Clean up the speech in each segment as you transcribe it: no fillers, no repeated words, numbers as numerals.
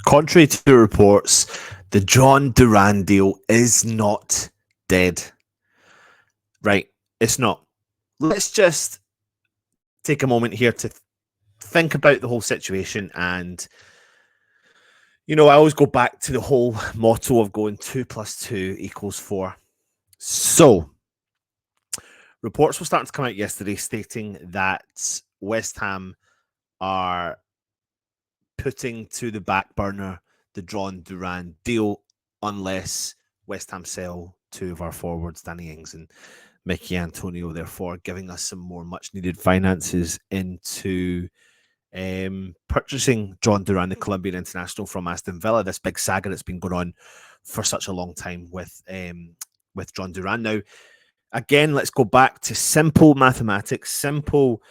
Contrary to the reports, the Jhon Duran deal is not dead. Right, it's not. Let's just take a moment here to think about the whole situation. And, I always go back to the whole motto of going 2 + 2 = 4. So, reports were starting to come out yesterday stating that West Ham are putting to the back burner the Jhon Duran deal unless West Ham sell two of our forwards, Danny Ings and Mickey Antonio, therefore giving us some more much-needed finances into purchasing Jhon Duran, the Colombian international from Aston Villa. This big saga that's been going on for such a long time with Jhon Duran. Now, again, let's go back to simple mathematics, simple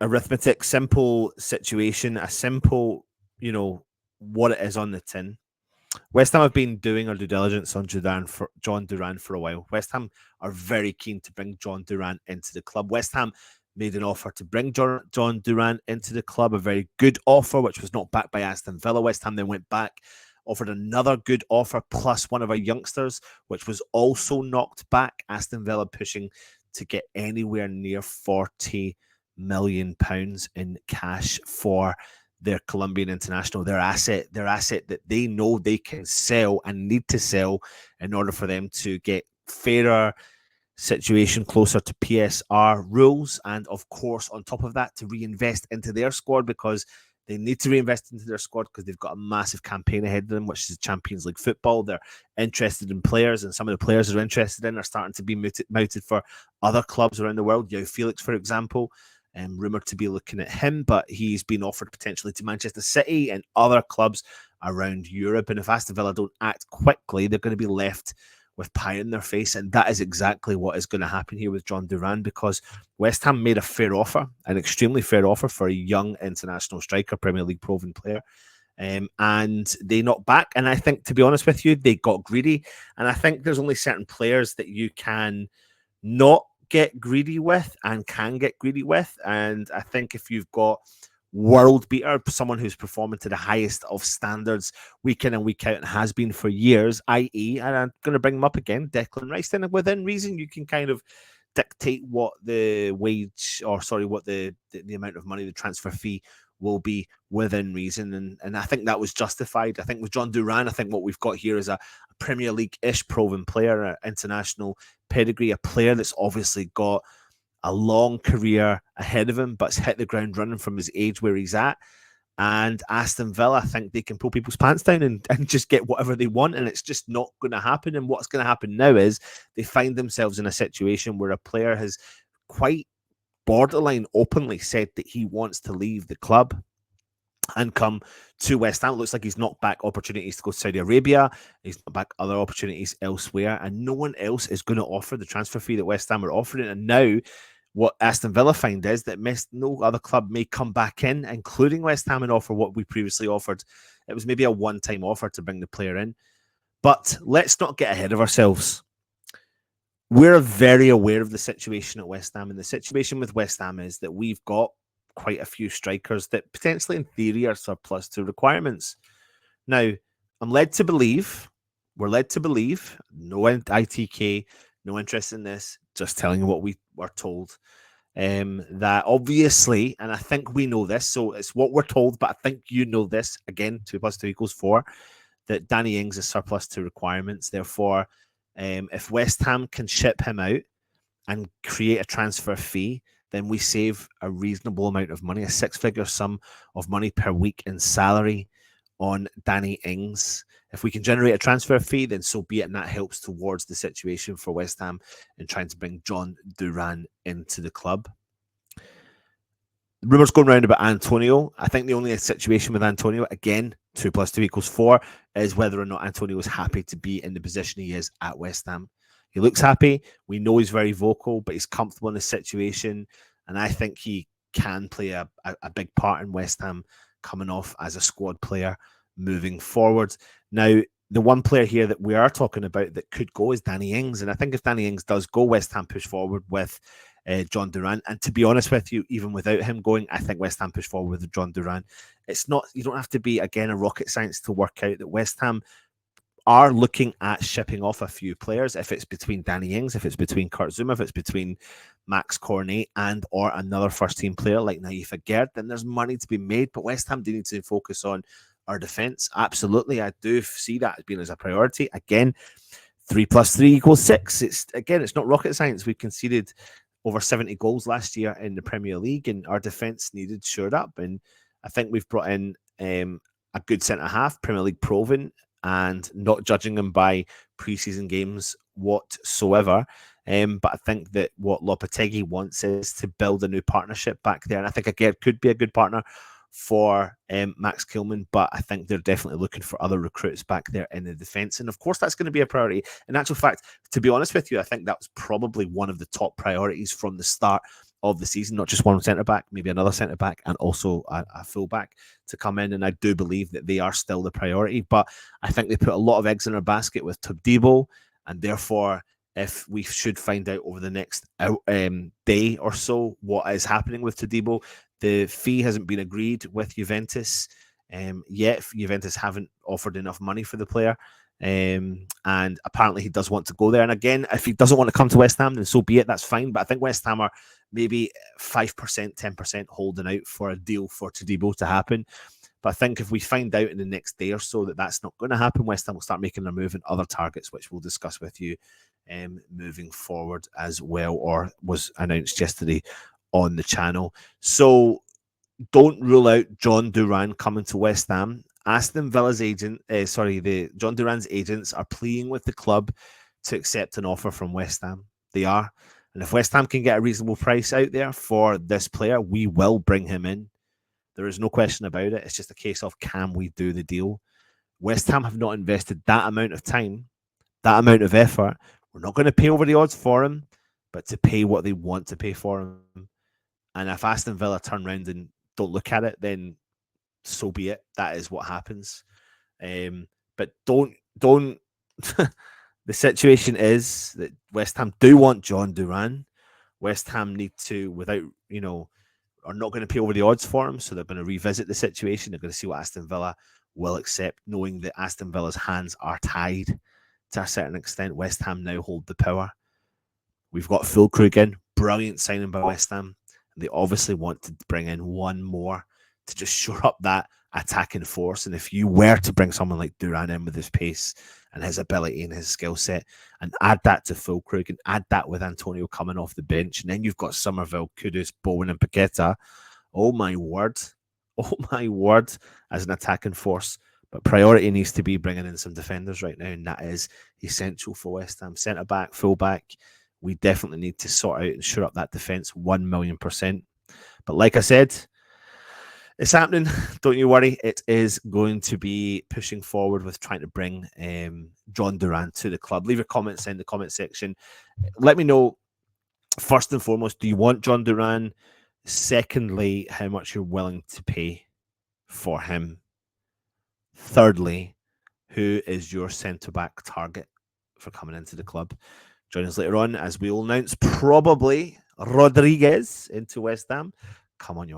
arithmetic, simple situation, a simple, what it is on the tin. West Ham have been doing our due diligence on Jhon Duran for a while. West Ham are very keen to bring Jhon Duran into the club. West Ham made an offer to bring Jhon Duran into the club, a very good offer, which was not backed by Aston Villa. West Ham then went back, offered another good offer, plus one of our youngsters, which was also knocked back. Aston Villa pushing to get anywhere near £40 million in cash for their Colombian international, their asset that they know they can sell and need to sell in order for them to get fairer situation closer to PSR rules. And of course, on top of that, to reinvest into their squad, because they need to reinvest into their squad because they've got a massive campaign ahead of them, which is Champions League football. They're interested in players, and some of the players they're interested in are starting to be mooted for other clubs around the world. João Felix, for example, rumoured to be looking at him, but he's been offered potentially to Manchester City and other clubs around Europe. And if Aston Villa don't act quickly, they're going to be left with pie in their face. And that is exactly what is going to happen here with Jhon Duran, because West Ham made a fair offer, an extremely fair offer for a young international striker, Premier League proven player. And they knocked back. And I think, to be honest with you, they got greedy. And I think there's only certain players that you can not get greedy with and can get greedy with. And I think if you've got world beater, someone who's performing to the highest of standards week in and week out and has been for years, i.e., and I'm going to bring him up again, Declan Rice, then within reason you can kind of dictate what the what the amount of money, the transfer fee will be within reason. And I think that was justified. I think with Jhon Duran, I think what we've got here is a Premier League-ish proven player, an international pedigree, a player that's obviously got a long career ahead of him, but's hit the ground running from his age where he's at. And Aston Villa, I think they can pull people's pants down and just get whatever they want, and it's just not going to happen. And what's going to happen now is they find themselves in a situation where a player has quite borderline openly said that he wants to leave the club and come to West Ham. It looks like he's knocked back opportunities to go to Saudi Arabia. He's knocked back other opportunities elsewhere, and no one else is going to offer the transfer fee that West Ham are offering. And now what Aston Villa find is that no other club may come back in, including West Ham, and offer what we previously offered. It was maybe a one-time offer to bring the player in. But let's not get ahead of ourselves. We're very aware of the situation at West Ham, and the situation with West Ham is that we've got quite a few strikers that potentially in theory are surplus to requirements. Now, we're led to believe, no ITK, no interest in this, just telling you what we were told, that obviously, and I think we know this, so it's what we're told, but I think you know this, again, 2 + 2 = 4, that Danny Ings is surplus to requirements. Therefore, if West Ham can ship him out and create a transfer fee, then we save a reasonable amount of money, a 6-figure sum of money per week in salary on Danny Ings. If we can generate a transfer fee, then so be it, and that helps towards the situation for West Ham in trying to bring Jhon Duran into the club. Rumours going around about Antonio. I think the only situation with Antonio, again, 2 + 2 = 4, is whether or not Antonio is happy to be in the position he is at West Ham. He looks happy. We know he's very vocal, but he's comfortable in the situation. And I think he can play a big part in West Ham coming off as a squad player moving forward. Now, the one player here that we are talking about that could go is Danny Ings. And I think if Danny Ings does go, West Ham push forward with Jhon Duran. And to be honest with you, even without him going, I think West Ham push forward with Jhon Duran. It's not, you don't have to be, again, a rocket science to work out that West Ham are looking at shipping off a few players. If it's between Danny Ings, if it's between Kurt Zouma, if it's between Max Cornet and or another first team player like Naif Aguerd, then there's money to be made. But West Ham do need to focus on our defence. Absolutely, I do see that as being as a priority. Again, 3 + 3 = 6. It's not rocket science. We conceded over 70 goals last year in the Premier League, and our defence needed shored up. And I think we've brought in a good centre half, Premier League proven, and not judging him by preseason games whatsoever. But I think that what Lopetegui wants is to build a new partnership back there. And I think Aguerd could be a good partner for Max Kilman, but I think they're definitely looking for other recruits back there in the defence. And of course, that's going to be a priority. In actual fact, to be honest with you, I think that was probably one of the top priorities from the start of the season, not just one centre back, maybe another centre back, and also a full back to come in. And I do believe that they are still the priority, but I think they put a lot of eggs in our basket with Todibo, and therefore, if we should find out over the next day or so what is happening with Todibo, the fee hasn't been agreed with Juventus yet. Juventus haven't offered enough money for the player. And apparently he does want to go there. And again, if he doesn't want to come to West Ham, then so be it. That's fine. But I think West Ham are maybe 5%, 10% holding out for a deal for Todibo to happen. But I think if we find out in the next day or so that that's not going to happen, West Ham will start making their move in other targets, which we'll discuss with you moving forward as well, or was announced yesterday on the channel. So don't rule out Jhon Duran coming to West Ham. Aston Villa's Jhon Duran's agents are pleading with the club to accept an offer from West Ham. They are. And if West Ham can get a reasonable price out there for this player, we will bring him in. There is no question about it. It's just a case of, can we do the deal? West Ham have not invested that amount of time, that amount of effort. We're not going to pay over the odds for him, but to pay what they want to pay for him. And if Aston Villa turn around and don't look at it, then so be it. That is what happens. But don't. The situation is that West Ham do want Jhon Duran. West Ham need to, without, are not going to pay over the odds for him. So they're going to revisit the situation. They're going to see what Aston Villa will accept, knowing that Aston Villa's hands are tied to a certain extent. West Ham now hold the power. We've got Füllkrug in. Brilliant signing by West Ham. They obviously want to bring in one more to just shore up that attacking force. And if you were to bring someone like Duran in with his pace and his ability and his skill set, and add that to Füllkrug and add that with Antonio coming off the bench, and then you've got Somerville, Kudus, Bowen, and Paqueta. Oh my word, as an attacking force. But priority needs to be bringing in some defenders right now, and that is essential for West Ham. Centre back, full back. We definitely need to sort out and shore up that defence 1,000,000%. But like I said, it's happening. Don't you worry. It is going to be pushing forward with trying to bring Jhon Duran to the club. Leave your comments in the comment section. Let me know, first and foremost, do you want Jhon Duran? Secondly, how much you're willing to pay for him. Thirdly, who is your centre-back target for coming into the club? Join us later on as we will announce probably Rodriguez into West Ham. Come on, you